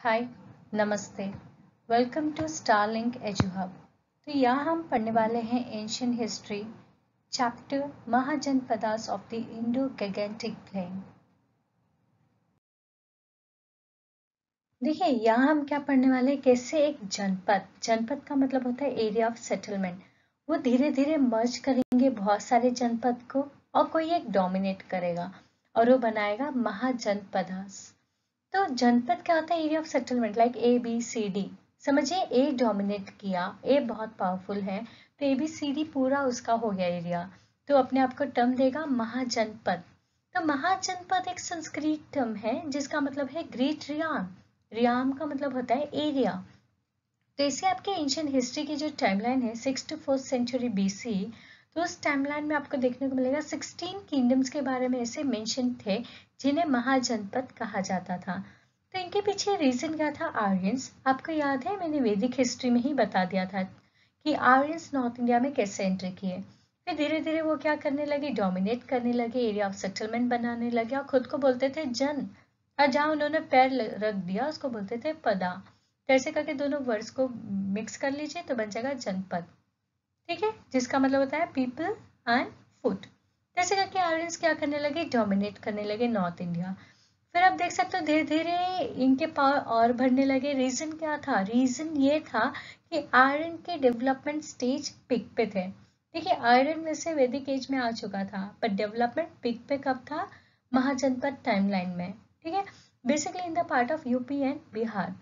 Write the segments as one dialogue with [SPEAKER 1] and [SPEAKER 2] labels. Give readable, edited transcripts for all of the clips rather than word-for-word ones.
[SPEAKER 1] हाय, नमस्ते। Welcome to Starlink Eduhub. तो यहाँ हम पढ़ने वाले हैं ancient history chapter Mahajanapadas of the Indo Gangetic plain. देखिए, यहाँ हम क्या पढ़ने वाले हैं, कैसे एक जनपद का मतलब होता है एरिया ऑफ सेटलमेंट, वो धीरे धीरे मर्ज करेंगे बहुत सारे जनपद को और कोई एक डोमिनेट करेगा और वो बनाएगा महाजनपदास। तो जनपद क्या होता है, area of settlement, like ABCD। समझिए, ए डोमिनेट किया, ए बहुत पावरफुल है, तो ABCD पूरा उसका हो गया एरिया, तो अपने आप को टर्म देगा महाजनपद। तो महाजनपद एक संस्कृत टर्म है जिसका मतलब है ग्रेट रियाम। रियाम का मतलब होता है एरिया। तो इसे आपके एंशियंट हिस्ट्री की जो टाइमलाइन है 6 to 4th सेंचुरी BC, तो उस टाइमलाइन में आपको देखने को मिलेगा 16 किंगडम्स के बारे में ऐसे मेंशन थे जिन्हें महाजनपद कहा जाता था। तो इनके पीछे रीजन क्या था, आर्यंस। आपको याद है, मैंने वैदिक हिस्ट्री में ही बता दिया था कि आर्यंस नॉर्थ इंडिया में कैसे एंट्री किए। फिर धीरे धीरे वो क्या करने लगे, डोमिनेट करने लगे, एरिया ऑफ सेटलमेंट बनाने लगे और खुद को बोलते थे जन, और जहाँ उन्होंने पैर रख दिया उसको बोलते थे पदा। तो ऐसे करके दोनों वर्ड्स को मिक्स कर लीजिए तो बन जाएगा जनपद, ठीक है, जिसका मतलब होता है पीपल एंड फूड। ऐसे करके आर्यंस क्या करने लगे, डोमिनेट करने लगे नॉर्थ इंडिया। फिर आप देख सकते हो धीरे धीरे इनके पावर और बढ़ने लगे। रीजन क्या था, रीजन ये था कि आयरन के डेवलपमेंट स्टेज पिक पे थे। देखिए, आयरन वैसे वैदिक एज में आ चुका था, पर डेवलपमेंट पिक पे कब था, महाजनपद टाइमलाइन में, ठीक है, basically in the part of UP and Bihar.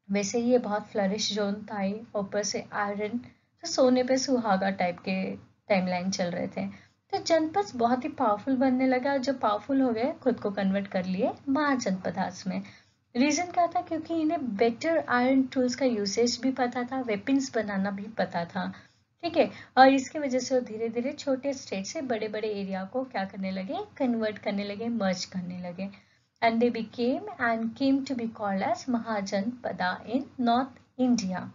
[SPEAKER 1] वैसे ये बहुत फ्लरिश जोन था, ऊपर से आयरन, तो सोने पे सुहागा टाइप के टाइमलाइन चल रहे थे। तो जनपद बहुत ही पावरफुल बनने लगा, जो पावरफुल हो गए खुद को कन्वर्ट कर लिए महाजनपदास में। रीजन क्या था, क्योंकि इन्हें बेटर आयरन टूल्स का यूसेज भी पता था, वेपन्स बनाना भी पता था, ठीक है, और इसकी वजह से वो धीरे धीरे छोटे स्टेट से बड़े बड़े एरिया को क्या करने लगे, कन्वर्ट करने लगे, मर्ज करने लगे, and they came to be called as Mahajanapada in North India।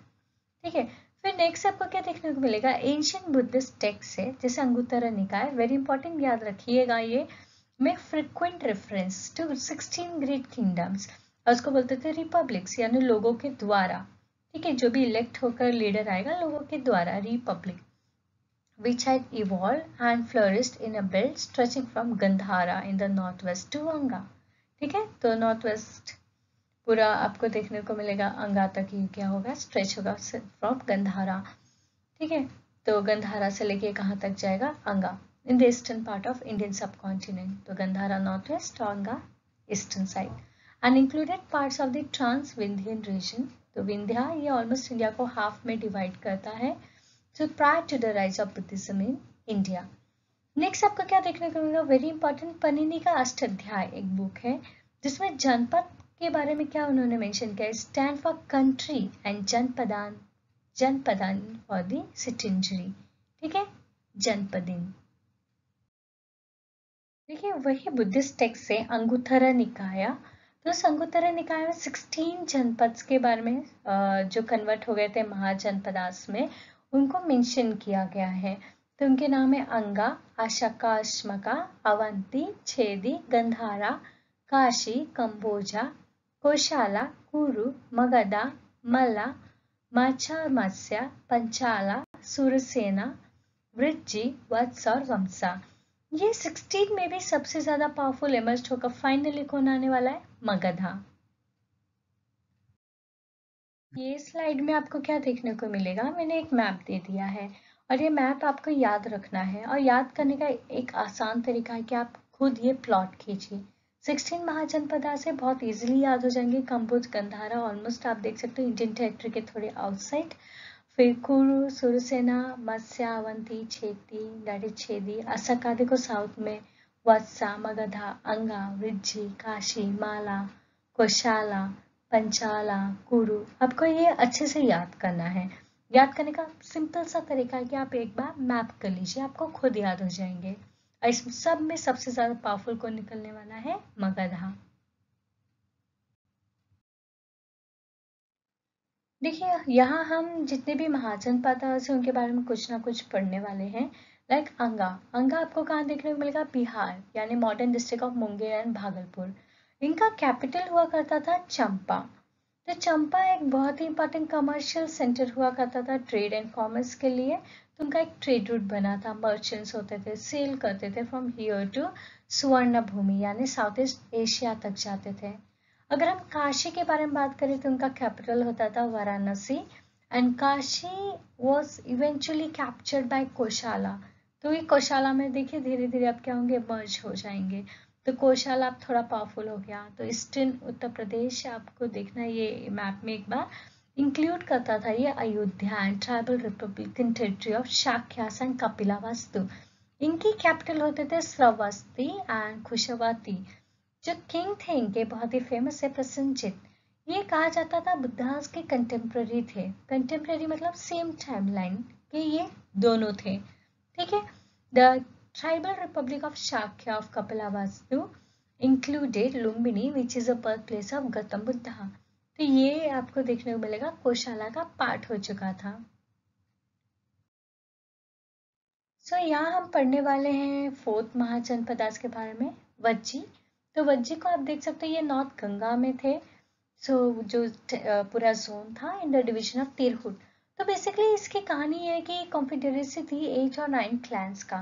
[SPEAKER 1] ठीक है, फिर नेक्स्ट आपको क्या देखने को मिलेगा, एंशियंट बुद्धिस्ट टेक्स्ट है जैसे अंगुत्तरा निकाय, वेरी इंपॉर्टेंट, याद रखिएगा ये, में frequent reference to 16 great kingdoms, और उसको बोलते थे रिपब्लिक्स, यानी लोगों के द्वारा, ठीक है, जो भी इलेक्ट होकर लीडर आएगा लोगों के द्वारा, Republic, which had evolved and flourished in a belt stretching from Gandhara in the northwest to Anga। ठीक है, तो नॉर्थ वेस्ट पूरा आपको देखने को मिलेगा, अंगा तक ही क्या होगा, स्ट्रेच होगा फ्रॉम गंधारा, ठीक है, तो गंधारा से लेके कहाँ तक जाएगा, Anga, in the eastern part of Indian subcontinent. तो गंधारा नॉर्थ वेस्ट और Anga eastern side, and included parts of the trans Vindhyan region. तो विंध्या ये ऑलमोस्ट इंडिया को हाफ में डिवाइड करता है, so prior to the rise of Buddhism in India। Next आपको क्या देखने को मिलेगा, वेरी इंपॉर्टेंट, पनिनी का अष्टाध्याय एक बुक है जिसमें जनपद के बारे में क्या उन्होंने मेंशन किया, स्टैंड फॉर कंट्री एंड जनपदान, जनपदान फॉर द सिटिंजरी, ठीक है, जनपदिन। देखिए, वही बुद्धिस्ट टेक्स्ट से अंगुत्तरा निकाय, तो उस अंगुत्तरा निकाय में 16 जनपद के बारे में जो कन्वर्ट हो गए थे महाजनपदास में, उनको मेंशन किया गया है। तो उनके नाम है अंगा, अशका, अश्मका, अवंती, छेदी, गंधारा, काशी, कंबोजा, कोशाला, कुरु, मगधा, मल्ला, माछा, मत्स्य, पंचाला, सुरसेना, वृज्जी, वत्स और वंसा। ये 16 में भी सबसे ज्यादा पावरफुल इमर्ज होकर फाइनली कौन आने वाला है, मगधा। ये स्लाइड में आपको क्या देखने को मिलेगा, मैंने एक मैप दे दिया है और ये मैप आपको याद रखना है, और याद करने का एक आसान तरीका है कि आप खुद ये प्लॉट खींचिए। 16 महाजनपदा से बहुत इजीली याद हो जाएंगे। कंबोज, गंधारा ऑलमोस्ट आप देख सकते हो इंडियन टेरिटरी के थोड़े आउटसाइड, फिर कुरु, सुरसेना, मत्स्य, अवंती, छेदी, असका देखो साउथ में, वत्सा, मगधा, अंगा, वृज्जी, काशी, माला, कोशाला, पंचाला, कुरु। आपको ये अच्छे से याद करना है। याद करने का सिंपल सा तरीका है कि आप एक बार मैप कर लीजिए, आपको खुद याद हो जाएंगे। और इस सब में सबसे ज्यादा पावरफुल कौन निकलने वाला है, मगधा। देखिए, यहाँ हम जितने भी महाजनपद है उनके बारे में कुछ ना कुछ पढ़ने वाले हैं। लाइक अंगा, अंगा आपको कहाँ देखने को मिलेगा, बिहार, यानी modern district of Munger and Bhagalpur. इनका कैपिटल हुआ करता था चंपा। तो चंपा एक बहुत ही इंपॉर्टेंट कमर्शियल सेंटर हुआ करता था ट्रेड एंड कॉमर्स के लिए। तो उनका एक ट्रेड रूट बना था, मर्चेंट्स होते थे, सेल करते थे फ्रॉम हियर टू स्वर्ण भूमि यानी साउथ ईस्ट एशिया तक जाते थे। अगर हम काशी के बारे में बात करें तो उनका कैपिटल होता था Varanasi and Kashi was eventually captured by Kosala. तो ये कोशाला में देखिए धीरे धीरे अब क्या होंगे, मर्ज हो जाएंगे। तो कोशाला अब थोड़ा पावरफुल हो गया। तो ईस्टर्न उत्तर प्रदेश आपको देखना ये मैप में एक बार इंक्लूड करता था ये Ayodhya and tribal republican territory of Shakyas and Kapilavastu. इनकी कैपिटल होते थे श्रावस्ती एंड खुशवती। जो किंग थे इनके बहुत ही फेमस है प्रसेनजित। ये कहा जाता था बुद्धास के कंटेम्प्रेरी थे। कंटेम्प्रेरी मतलब सेम टाइमलाइन के ये दोनों थे, ठीक है। The tribal republic of Shakya of Kapilavastu included Lumbini which is a birth place of Gautam Buddha. तो ये आपको देखने को मिलेगा कोशाला का पार्ट हो चुका था। सो यहाँ हम पढ़ने वाले हैं फोर्थ महाजनपद के बारे में, वज्जी। तो वज्जी को आप देख सकते हैं ये नॉर्थ गंगा में थे। सो जो पूरा जोन था in the division of Tirhut. तो बेसिकली इसकी कहानी ये है कि कॉन्फेडरेसी थी 8 और 9 क्लैंस का,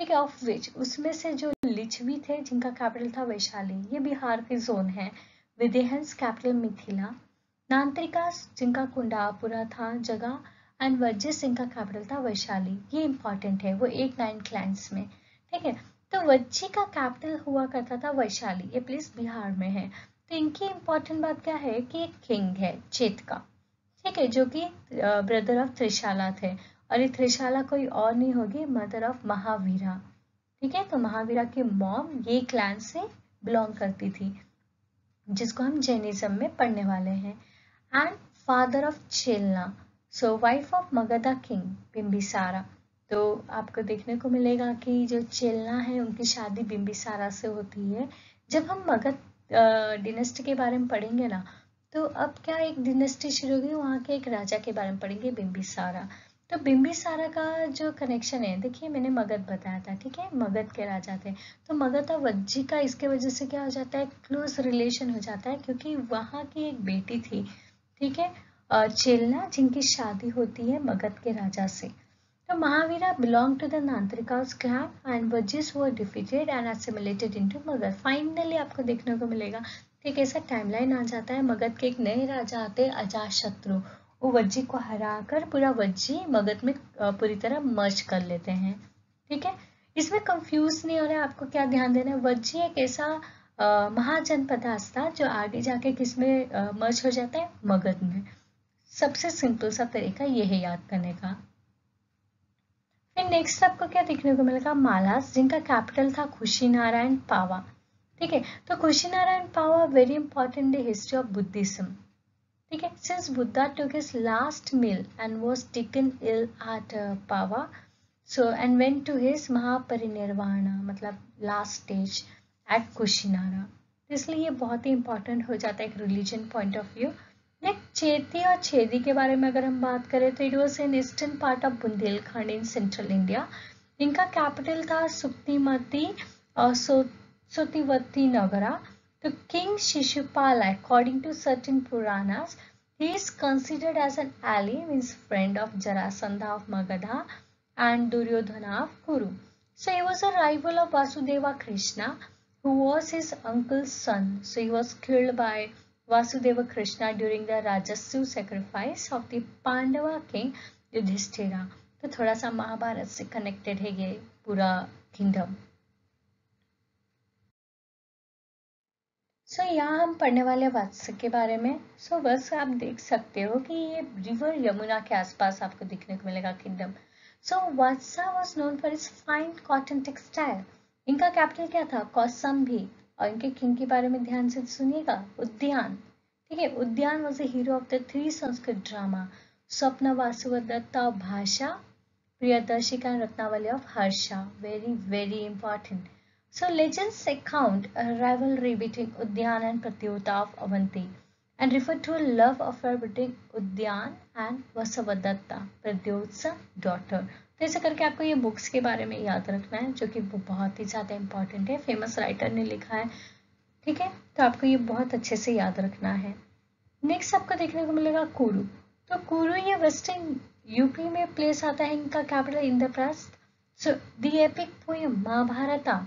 [SPEAKER 1] ठीक है, ऑफ विच उसमें से जो लिच्छवी थे जिनका कैपिटल था वैशाली, ये बिहार के जोन है। विदेहंस कैपिटल मिथिला। नांत्रिकास जिनका कुंडापुरा था जगह एंड वज्जिस जिनका कैपिटल था वैशाली। ये इंपॉर्टेंट है, वो 8-9 क्लैंस में, ठीक है। तो वज्जी का कैपिटल हुआ करता था वैशाली, ये प्लेस बिहार में है। तो इनकी इंपॉर्टेंट बात क्या है कि एक किंग है चेत का, ठीक है, जो कि ब्रदर ऑफ त्रिशाला थे। और ये त्रिशाला कोई और नहीं होगी, मदर ऑफ महावीरा, ठीक है। तो महावीरा की मॉम ये क्लैन से बिलोंग करती थी, जिसको हम जैनिज्म में पढ़ने वाले हैं। And father of Chelna, so wife of Magadha king Bimbisara. तो आपको देखने को मिलेगा कि जो चेलना है उनकी शादी बिंबिसारा से होती है। जब हम मगध डिनेस्टी के बारे में पढ़ेंगे ना, तो अब क्या एक डिनेस्टी शुरू होगी, वहाँ के एक राजा के बारे में पढ़ेंगे, बिंबिसारा। तो बिंबिसारा का जो कनेक्शन है, देखिए मैंने मगध बताया था, ठीक है, मगध के राजा थे। तो मगध और वज्जी का इसके वजह से क्या हो जाता है, क्लोज रिलेशन हो जाता है, क्योंकि वहाँ की एक बेटी थी, ठीक है, चेलना, जिनकी शादी होती है मगध के राजा से। तो Mahavira belonged to the Nantrikas clan and Vajjis were defeated and assimilated into Magad. Finally आपको देखने को मिलेगा, ठीक ऐसा टाइमलाइन आ जाता है, मगध के एक नए राजा आते हैं अजातशत्रु। वो वज्जी को हराकर पूरा वज्जी मगध में पूरी तरह मर्ज कर लेते हैं, ठीक है। इसमें कंफ्यूज नहीं हो रहा है, आपको क्या ध्यान देना है, वज्जी एक ऐसा महाजनपद था जो आगे जाके किसमें मर्ज हो जाता है, मगध में। सबसे सिंपल सा तरीका ये है याद करने का। फिर नेक्स्ट आपको क्या देखने को मिलेगा, मालास, जिनका कैपिटल था खुशीनारायण पावा, ठीक है। तो खुशीनारायण Pava very important in history of Buddhism, ठीक है। Since Buddha took his last meal and was taken ill at Pava, so and went to his Mahaparinirvana, मतलब लास्ट स्टेज एट कुशीनारा। इसलिए ये बहुत ही इंपॉर्टेंट हो जाता है एक religion point of view. Next Cheti और छेदी के बारे में अगर हम बात करें तो it was in eastern part of Bundelkhand in central India. इनका कैपिटल था सुक्तिमती और सुतिवती नगरा। तो king Shishupal, according to certain Puranas, he is considered as an ally, means friend of Jarasandha of Magadha and Duryodhana of Kuru. So he was a rival of Vasudeva Krishna, who was his uncle's son. So he was killed by Vasudeva Krishna during the Rajassu sacrifice of the Pandava king Yudhishthira. तो थोड़ा सा महाभारत से connected है ये पूरा kingdom. सो यहाँ हम पढ़ने वाले वत्स के बारे में। सो वत्स आप देख सकते हो कि ये रिवर यमुना के आसपास आपको दिखने को मिलेगा kingdom. So Vatsa was known for its fine cotton textile. इनका कैपिटल क्या था, कौसम्बी। और इनके किंग के बारे में ध्यान से सुनिएगा, उद्यान, ठीक है। उद्यान was the hero of the 3 Sanskrit drama, स्वप्न वासुदत्ता ऑफ भाषा, Priyadarshika and Ratnavali of Harsha. Very, very important. So legends account a rivalry between Udyan and Pratyuta of Avanti and refer to a love affair between Udyan and Vasavadatta, Pratyuta's daughter. तो ऐसे करके आपको ये books के बारे में याद रखना है, जो कि बहुत ही ज़्यादा इंपॉर्टेंट है, फेमस राइटर ने लिखा है, ठीक है। तो आपको ये बहुत अच्छे से याद रखना है। नेक्स्ट आपको देखने को मिलेगा कुरु। तो कुरु ये वेस्टर्न यूपी में प्लेस आता है, इनका capital Indraprastha. So the epic poem Mahabharata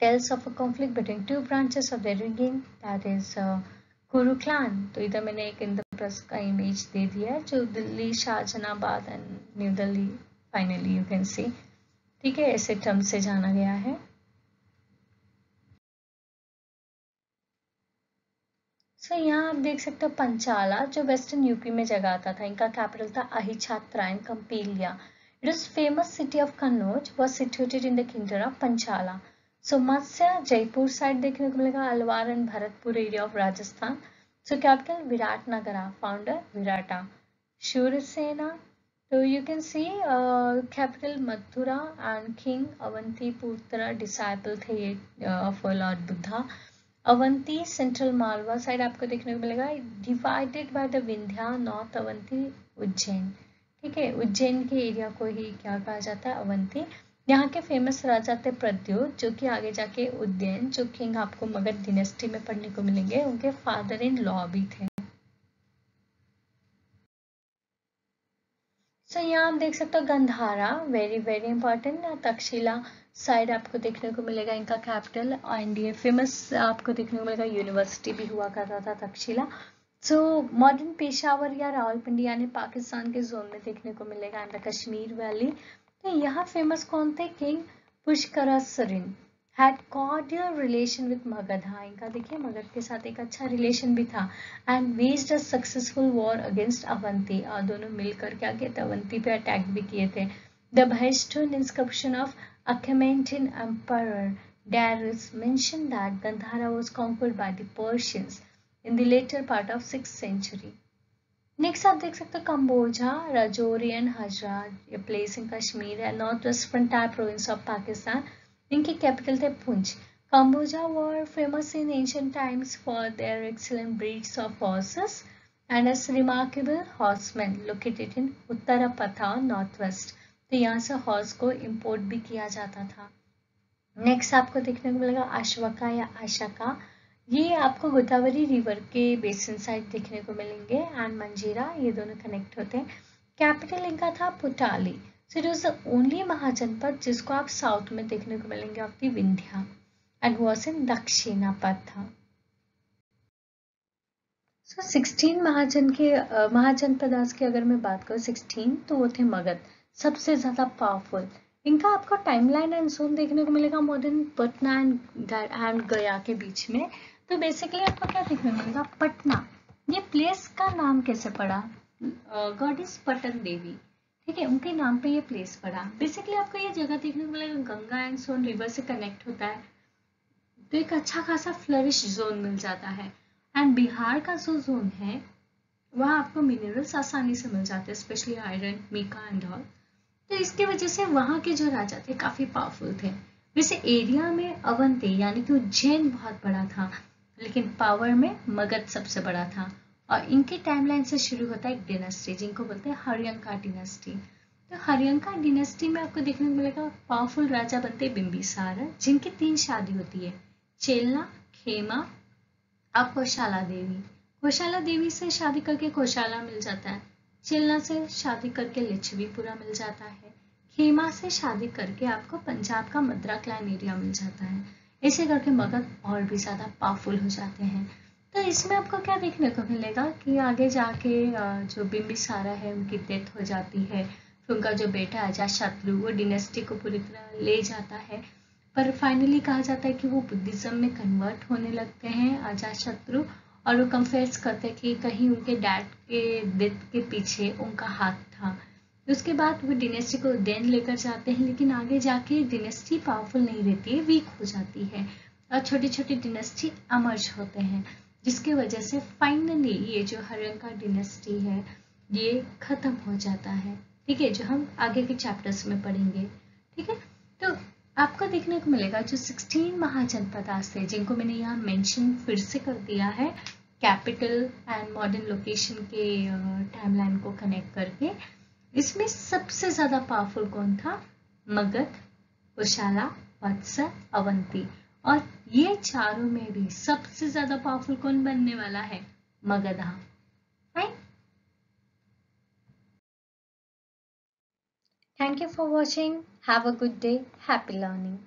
[SPEAKER 1] tells of a conflict between two branches of the region, that is Kuru clan। तो इधर मैंने एक इंद्रप्रस्थ का इमेज दे दिया है जो Delhi, Shahjahanabad and new Delhi finally you can सी, ठीक है, ऐसे टर्म से जाना गया है। सो यहाँ आप देख सकते हो पंचाला जो वेस्टर्न यूपी में जगह आता था, इनका कैपिटल था Ahichhatra and Kampilya. It is famous city of Kannauj was situated in the kingdom of Panchala. So Matsya Jaipur side देखने को मिलेगा, Alwar and Bharatpur area of Rajasthan. So capital Viratanagara, founder Virata. Shurasena, तो you can see capital Mathura and king Avantiputra disciple थे ये of lord Buddha. Avanti central Malwa side आपको देखने को मिलेगा, divided by the Vindhya, north Avanti Ujjain, ठीक है, उज्जैन के एरिया को ही क्या कहा जाता है, अवंती। यहाँ के फेमस राजा थे प्रद्योत, जो कि आगे जाके उज्जैन जो किंग आपको मगध डिनेस्टी में पढ़ने को मिलेंगे, उनके फादर इन लॉ भी थे। सो यहाँ आप देख सकते हो Gandhara, very very important. Takshashila side आपको देखने को मिलेगा इनका कैपिटल, एंड ये फेमस आपको देखने को मिलेगा यूनिवर्सिटी भी हुआ करता था तक्षशिला। सो मॉडर्न पेशावर या रावलपिंडी यानी पाकिस्तान के जोन में देखने को मिलेगा, एंड कश्मीर वैली। तो यहाँ फेमस कौन थे, king Pushkarasarin had cordial relation with Magadh. हाँ, इनका देखिए मगध के साथ एक अच्छा रिलेशन भी था, and waged a successful war against Avanti, और दोनों मिलकर क्या किए थे, अवंती पे अटैक भी किए थे। The Behistun inscription of Achaemenid Emperor Darius mentioned that Gandhara was conquered by the Persians in the later part of 6th century। Next आप देख सकते हो कंबोजा, राजौरी एंड हजरा, ये प्लेस इन कश्मीर है, north west frontier province of Pakistan. इनकी capital थे Poonch. Kamboja were famous in ancient times for their excellent breeds of horses and as remarkable horseman located in Uttarapatha north west. तो यहाँ से हॉर्स को इम्पोर्ट भी किया जाता था। नेक्स्ट आपको देखने को मिलेगा अश्वका या अशका, ये आपको गोदावरी रिवर के बेसिन साइड देखने को मिलेंगे, एंड मंजीरा, ये दोनों कनेक्ट होते हैं। कैपिटल इनका था Potali. So it was the only Mahajanapada जिसको आप साउथ में देखने को मिलेंगे of the Vindhya, and was in Dakshinapatha. So 16 Mahajanapada आज की अगर मैं बात करूँ 16, तो वो थे मगध, सबसे ज्यादा पावरफुल। इनका आपको टाइमलाइन एंड जोन देखने को मिलेगा मॉडर्न पटना एंड गया के बीच में। तो बेसिकली आपको क्या देखने को मिलेगा, पटना, ये प्लेस का नाम कैसे पड़ा, गॉडेस पटन देवी, ठीक है, उनके नाम पे ये प्लेस पड़ा। बेसिकली आपको ये जगह देखने को मिलेगा गंगा एंड सोन रिवर से कनेक्ट होता है, तो एक अच्छा खासा फ्लरिश जोन मिल जाता है। एंड बिहार का जो जोन है वहाँ आपको मिनरल्स आसानी से मिल जाते हैं, specially iron, mica and all. तो इसकी वजह से वहाँ के जो राजा थे काफी पावरफुल थे। वैसे एरिया में अवंती यानी कि उज्जैन बहुत बड़ा था, लेकिन पावर में मगध सबसे बड़ा था। और इनकी टाइमलाइन से शुरू होता है एक डिनेस्टी जिनको बोलते हैं हर्यंका डिनेस्टी। तो हर्यंका डिनेस्टी में आपको देखने को मिलेगा पावरफुल राजा बनते बिंबिसार, जिनकी 3 शादी होती है, चेलना, खेमा और कोशाला देवी। कोशाला देवी से शादी करके कोशाला मिल जाता है, चेलना से शादी करके लिच्छवीपुरा मिल जाता है, खेमा से शादी करके आपको पंजाब का मद्रा क्लान एरिया मिल जाता है। ऐसे करके मगध और भी ज्यादा पावरफुल हो जाते हैं। तो इसमें आपको क्या देखने को मिलेगा कि आगे जाके जो बिंबिसारा है उनकी डेथ हो जाती है, फिर उनका जो बेटा अजातशत्रु वो डिनेस्टी को पूरी तरह ले जाता है, पर फाइनली कहा जाता है कि वो बुद्धिज्म में कन्वर्ट होने लगते हैं अजातशत्रु, और वो कंफेस करते हैं कि कहीं उनके डैड के डेथ के पीछे उनका हाथ था। उसके बाद वो डिनेस्टी को उज्जैन लेकर जाते हैं, लेकिन आगे जाके डिनेस्टी पावरफुल नहीं रहती है, वीक हो जाती है, और छोटी छोटी डिनेस्टी अमर्ज होते हैं, जिसकी वजह से फाइनली ये जो हर्यंका डिनेस्टी है ये खत्म हो जाता है, ठीक है, जो हम आगे के चैप्टर्स में पढ़ेंगे, ठीक है। तो आपको देखने को मिलेगा जो 16 महाजनपद आज थे, जिनको मैंने यहाँ मेंशन फिर से कर दिया है कैपिटल एंड मॉडर्न लोकेशन के टाइमलाइन को कनेक्ट करके। इसमें सबसे ज्यादा पावरफुल कौन था, मगध, कोशाला, वत्स, अवंती। और ये चारों में भी सबसे ज्यादा पावरफुल कौन बनने वाला है, Magadha. Fine. Thank you for watching. Have a good day. Happy learning.